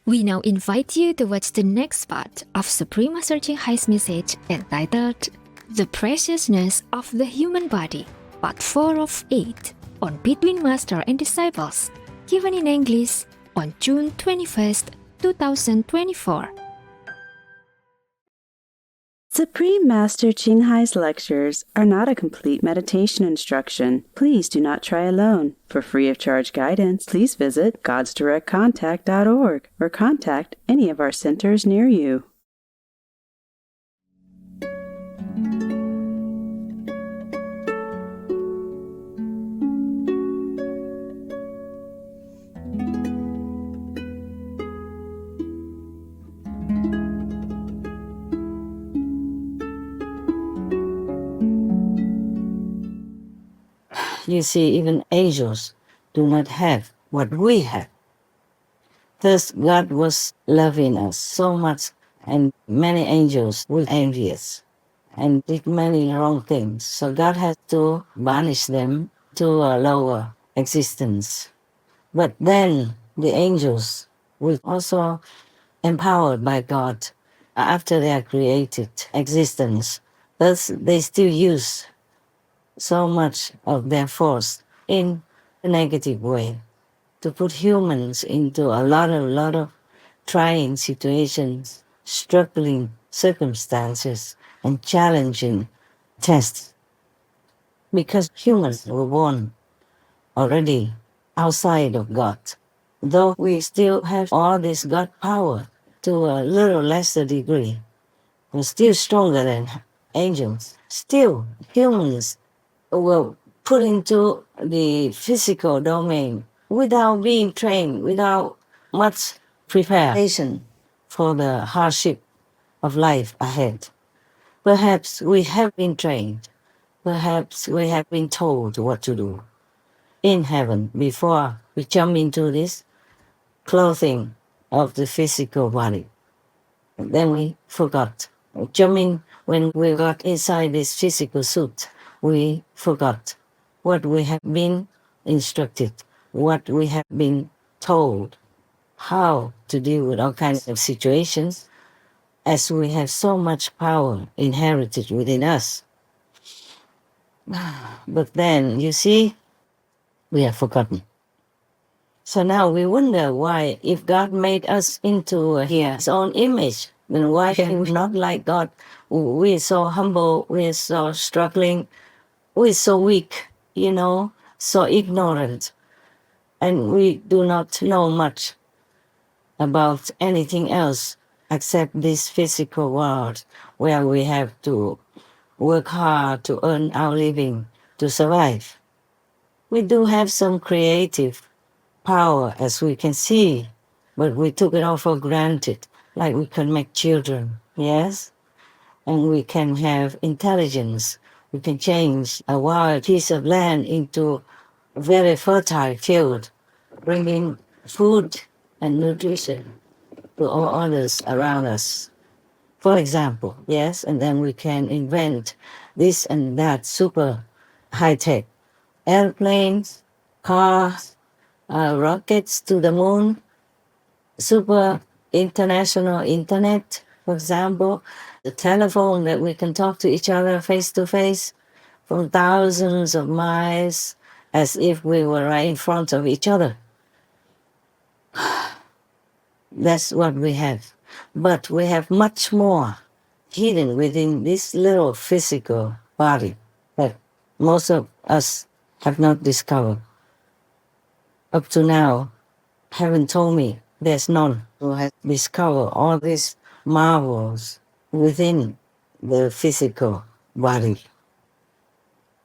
We now invite you to watch the next part of Supreme Master Ching Hai's message entitled The Preciousness of the Human Body, Part 4 of 8, on Between Master and Disciples, given in English on June 21st, 2024. Supreme Master Ching Hai's lectures are not a complete meditation instruction. Please do not try alone. For free of charge guidance, please visit godsdirectcontact.org or contact any of our centers near you. You see, even angels do not have what we have. Thus, God was loving us so much, and many angels were envious and did many wrong things. So God had to banish them to a lower existence. But then the angels were also empowered by God after their created existence. Thus, they still use so much of their force in a negative way to put humans into a lot of trying situations, struggling circumstances, and challenging tests. Because humans were born already outside of God. Though we still have all this God power to a little lesser degree, we're still stronger than angels. Still, humans were put into the physical domain without being trained, without much preparation for the hardship of life ahead. Perhaps we have been trained. Perhaps we have been told what to do in heaven before we jump into this clothing of the physical body. Then we forgot. Jumping when we got inside this physical suit, we forgot what we have been instructed, what we have been told, how to deal with all kinds of situations, as we have so much power inherited within us. But then, you see, we have forgotten. So now we wonder why, if God made us into His own image, then why are we not like God? We're so humble, we're so struggling, we're so weak, so ignorant, and we do not know much about anything else except this physical world where we have to work hard to earn our living, to survive. We do have some creative power, as we can see, but we took it all for granted, like we can make children, yes? And we can have intelligence. We can change a wild piece of land into a very fertile field, bringing food and nutrition to all others around us. For example, yes, and then we can invent this and that super high-tech airplanes, cars, rockets to the moon, super international internet, for example, the telephone that we can talk to each other face to face from thousands of miles as if we were right in front of each other. That's what we have. But we have much more hidden within this little physical body that most of us have not discovered. Up to now, heaven told me there's none who has discovered all these marvels within the physical body.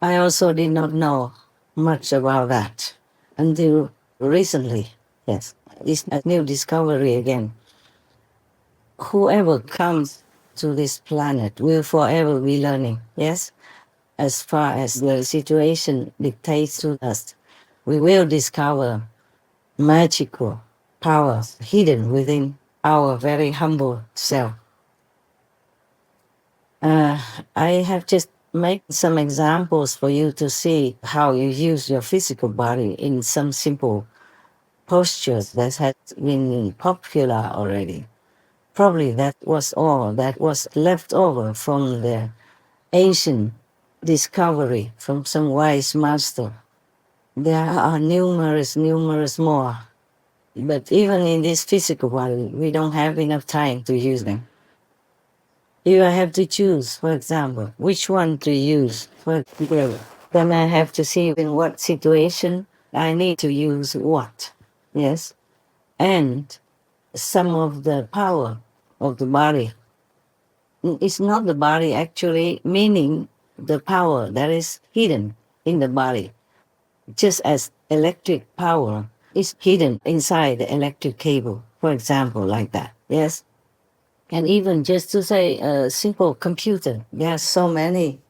I also did not know much about that until recently. Yes, this new discovery again. Whoever comes to this planet will forever be learning, yes? As far as the situation dictates to us, we will discover magical powers hidden within our very humble self. I have just made some examples for you to see how you use your physical body in some simple postures that had been popular already. Probably that was all that was left over from the ancient discovery from some wise master. There are numerous more. But even in this physical body, we don't have enough time to use them. If I have to choose, for example, which one to use, for example, then I have to see in what situation I need to use what. Yes? And some of the power of the body. It's not the body actually, meaning the power that is hidden in the body. Just as electric power is hidden inside the electric cable, for example, like that. Yes? And even just to say a simple computer, there are so many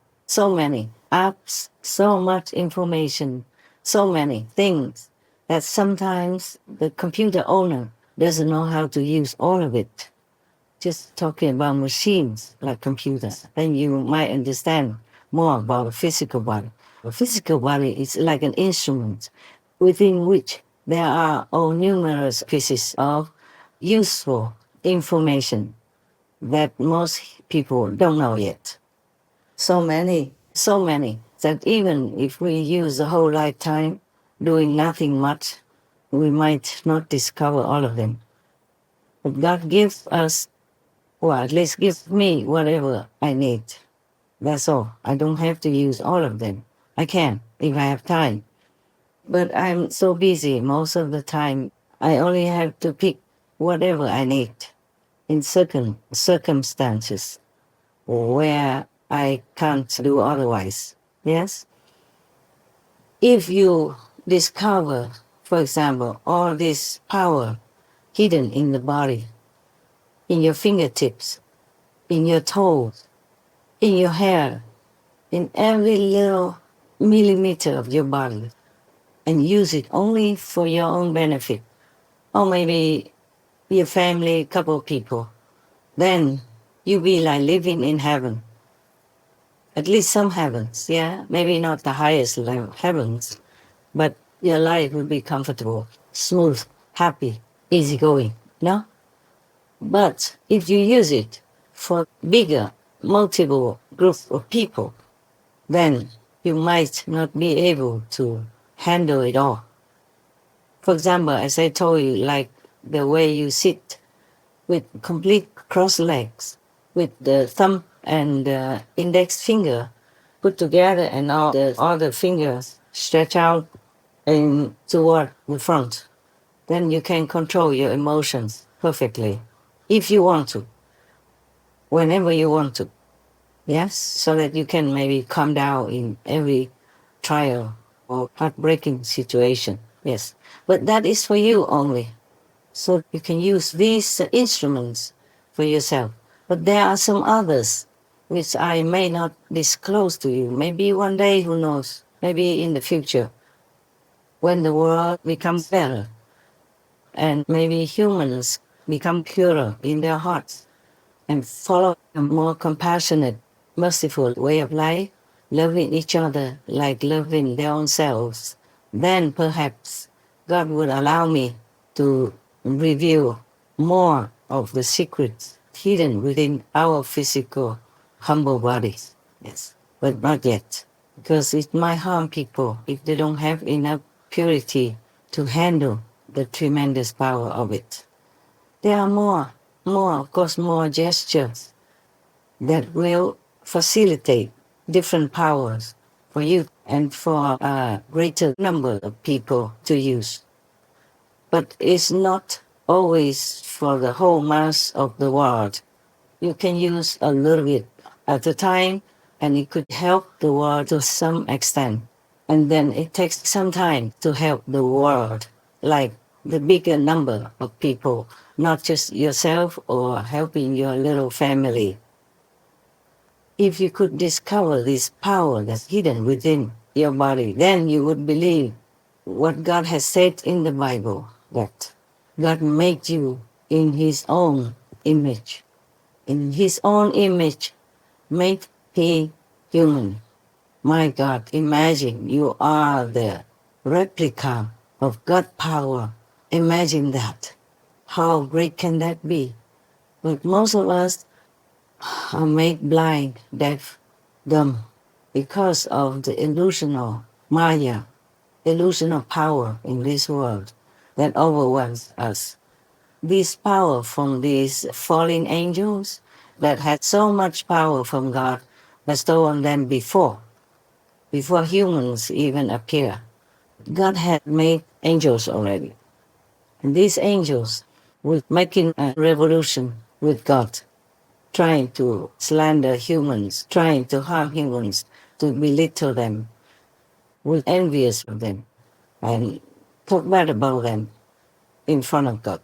apps, so much information, so many things that sometimes the computer owner doesn't know how to use all of it. Just talking about machines like computers, then you might understand more about the physical body. The physical body is like an instrument within which there are all numerous pieces of useful information that most people don't know yet. So many, that even if we use the whole lifetime doing nothing much, we might not discover all of them. But God gives us, or at least gives me whatever I need. That's all. I don't have to use all of them. I can, if I have time. But I'm so busy most of the time, I only have to pick whatever I need in certain circumstances where I can't do otherwise. Yes? If you discover, for example, all this power hidden in the body, in your fingertips, in your toes, in your hair, in every little millimeter of your body, and use it only for your own benefit, or maybe your family, a couple of people, then you be like living in heaven. At least some heavens, yeah? Maybe not the highest level heavens, but your life will be comfortable, smooth, happy, easygoing, no? But if you use it for bigger, multiple groups of people, then you might not be able to handle it all. For example, as I told you, like the way you sit with complete cross legs, with the thumb and the index finger put together and all the other fingers stretch out and toward the front. Then you can control your emotions perfectly, if you want to, whenever you want to. Yes, so that you can maybe calm down in every trial or heartbreaking situation. Yes, but that is for you only. So you can use these instruments for yourself. But there are some others which I may not disclose to you. Maybe one day, who knows? Maybe in the future, when the world becomes better, and maybe humans become purer in their hearts and follow a more compassionate, merciful way of life, loving each other like loving their own selves, then perhaps God would allow me to reveal more of the secrets hidden within our physical, humble bodies. Yes, but not yet, because it might harm people if they don't have enough purity to handle the tremendous power of it. There are of course, more gestures that will facilitate different powers for you and for a greater number of people to use. But it's not always for the whole mass of the world. You can use a little bit at a time, and it could help the world to some extent. And then it takes some time to help the world, like the bigger number of people, not just yourself or helping your little family. If you could discover this power that's hidden within your body, then you would believe what God has said in the Bible, that God made you in His own image. In His own image made He human. My God, imagine you are the replica of God's power imagine that. How great can that be? But most of us are made blind, deaf, dumb because of the illusion of Maya, illusion of power in this world that overwhelms us. This power from these fallen angels that had so much power from God bestowed on them before humans even appear. God had made angels already. And these angels were making a revolution with God, trying to slander humans, trying to harm humans, to belittle them, were envious of them, and talk bad about them in front of God.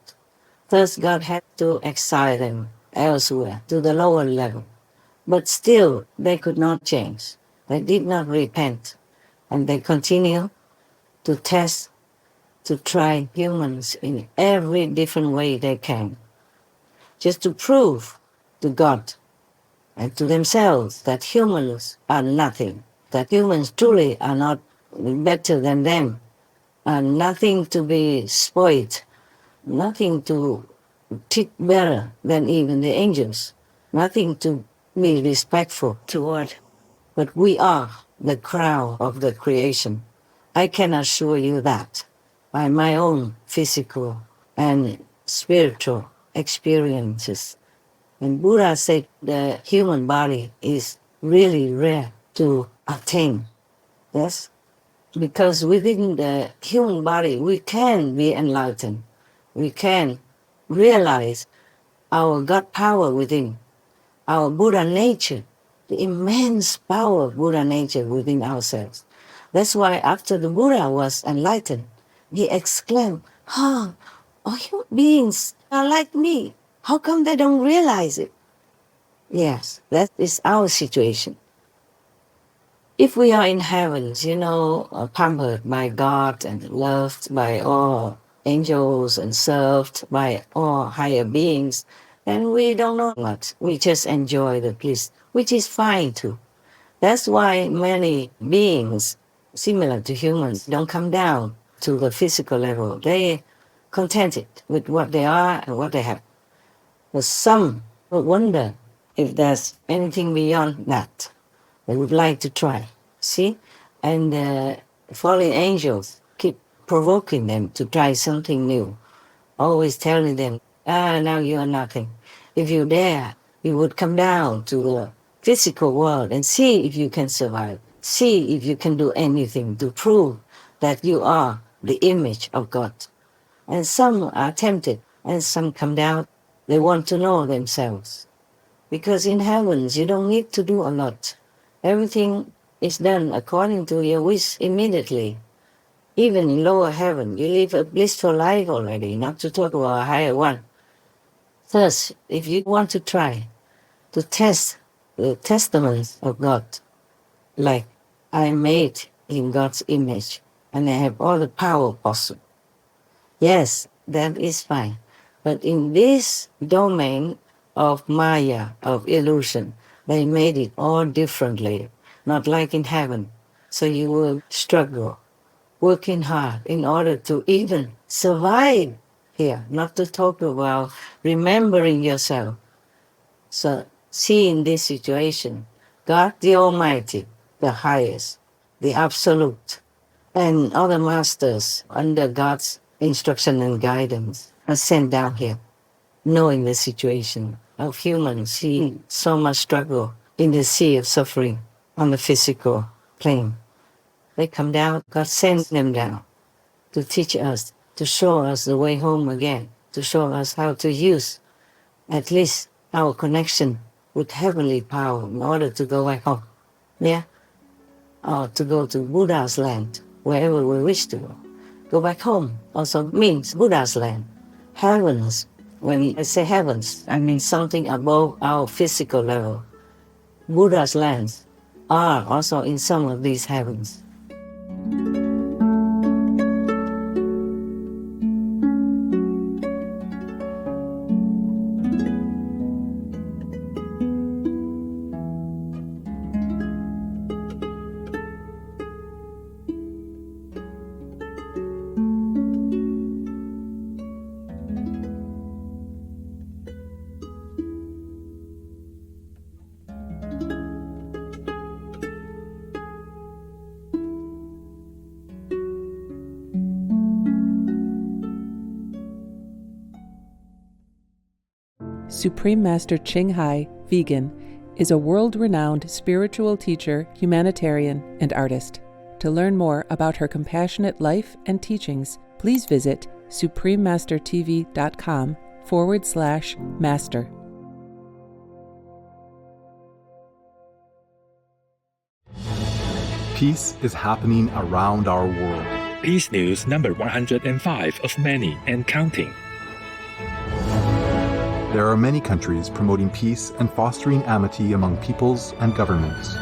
Thus God had to exile them elsewhere to the lower level. But still they could not change. They did not repent. And they continue to test, to try humans in every different way they can, just to prove to God and to themselves that humans are nothing, that humans truly are not better than them, are nothing to be spoiled, nothing to treat better than even the angels, nothing to be respectful toward. But we are the crown of the creation. I can assure you that by my own physical and spiritual experiences. And Buddha said the human body is really rare to attain. Yes? Because within the human body, we can be enlightened. We can realize our God power within, our Buddha nature, the immense power of Buddha nature within ourselves. That's why after the Buddha was enlightened, he exclaimed, all human beings are like me. How come they don't realize it? Yes, that is our situation. If we are in heavens, pampered by God and loved by all angels and served by all higher beings, then we don't know much. We just enjoy the bliss, which is fine too. That's why many beings, similar to humans, don't come down to the physical level. They contented with what they are and what they have. But some would wonder if there's anything beyond that. They would like to try. See? And the fallen angels keep provoking them to try something new, always telling them, now you are nothing. If you dare, you would come down to the physical world and see if you can survive. See if you can do anything to prove that you are the image of God. And some are tempted, and some come down. They want to know themselves. Because in heavens, you don't need to do a lot. Everything is done according to your wish immediately. Even in lower heaven, you live a blissful life already, not to talk about a higher one. Thus, if you want to try to test the testaments of God, like I made in God's image, and I have all the power possible. Yes, that is fine. But in this domain of Maya, of illusion, they made it all differently, not like in heaven. So you will struggle, working hard in order to even survive here, not to talk about remembering yourself. So see in this situation, God the Almighty, the highest, the absolute, and other masters under God's instruction and guidance are sent down here, knowing the situation of humans seeing so much struggle in the sea of suffering on the physical plane. They come down, God sends them down to teach us, to show us the way home again, to show us how to use at least our connection with heavenly power in order to go back home. Yeah? Or to go to Buddha's land, wherever we wish to go. Go back home also means Buddha's land. Heavens, when I say heavens, I mean something above our physical level. Buddha's lands are also in some of these heavens. Supreme Master Ching Hai, vegan, is a world-renowned spiritual teacher, humanitarian, and artist. To learn more about her compassionate life and teachings, please visit suprememastertv.com/master. Peace is happening around our world. Peace News number 105 of many and counting. There are many countries promoting peace and fostering amity among peoples and governments.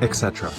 Etc.